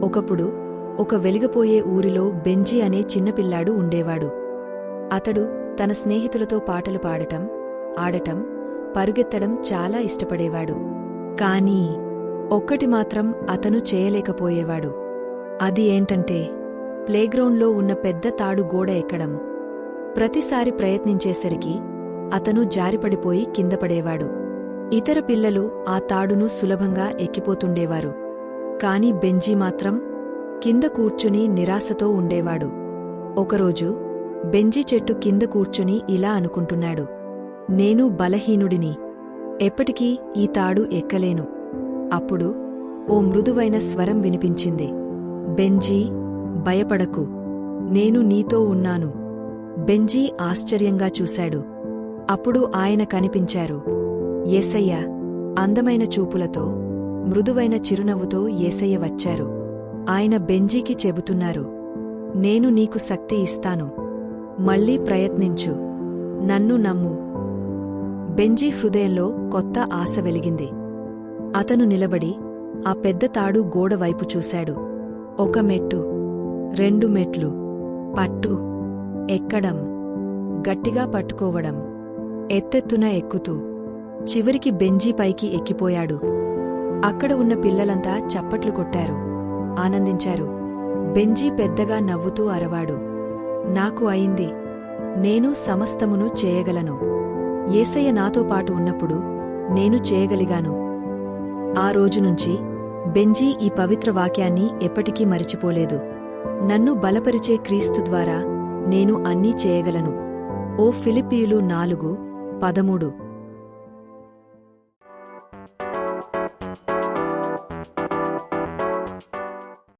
ఒకప్పుడు ఒక వెలిగిపోయే ఊరిలో బెంజీ అనే చిన్నపిల్లాడు ఉండేవాడు. అతడు తన స్నేహితులతో పాటలు పాడటం, ఆడటం, పరుగెత్తడం చాలా ఇష్టపడేవాడు. కానీ ఒక్కటి మాత్రం అతను చేయలేకపోయేవాడు. అది ఏంటంటే ప్లేగ్రౌండ్లో ఉన్న పెద్ద తాడు గోడ ఎక్కడం. ప్రతిసారి ప్రయత్నించేసరికి అతను జారిపడిపోయి కిందపడేవాడు. ఇతర పిల్లలు ఆ తాడును సులభంగా ఎక్కిపోతుండేవారు. కాని బెంజీ మాత్రం కింద కూర్చుని నిరాశతో ఉండేవాడు. ఒకరోజు బెంజీ చెట్టు కింద కూర్చుని ఇలా అనుకుంటున్నాడు, నేను బలహీనుడిని, ఎప్పటికీ ఈ తాడు ఎక్కలేను. అప్పుడు ఓ మృదువైన స్వరం వినిపించింది. బెంజీ, భయపడకు, నేను నీతో ఉన్నాను. బెంజీ ఆశ్చర్యంగా చూశాడు. అప్పుడు ఆయన కనిపించారు. యేసయ్య అందమైన చూపులతో, మృదువైన చిరునవ్వుతో యేసయ్య వచ్చారు. ఆయన బెంజీకి చెబుతున్నారు, నేను నీకు శక్తి ఇస్తాను. మళ్ళీ ప్రయత్నించు, నన్ను నమ్ము. బెంజీ హృదయంలో కొత్త ఆశ వెలిగింది. అతను నిలబడి ఆ పెద్ద తాడు గోడవైపు చూశాడు. 1 మెట్టు, 2 మెట్లు, పట్టు, ఎక్కడం, గట్టిగా పట్టుకోవడం, ఎత్తెత్తున ఎక్కుతూ చివరికి బెంజీ పైకి ఎక్కిపోయాడు. అక్కడ ఉన్న పిల్లలంతా చప్పట్లు కొట్టారు, ఆనందించారు. బెంజీ పెద్దగా నవ్వుతూ అరవాడు, నాకు అయింది, నేను సమస్తమును చేయగలను. యేసయ్య నాతో పాటు ఉన్నప్పుడు నేను చేయగలిగాను. ఆ రోజునుంచి బెంజీ ఈ పవిత్ర వాక్యాన్ని ఎప్పటికీ మరిచిపోలేదు. నన్ను బలపరిచే క్రీస్తు ద్వారా నేను అన్నీ చేయగలను. ఓ ఫిలిప్పీయులు 4:13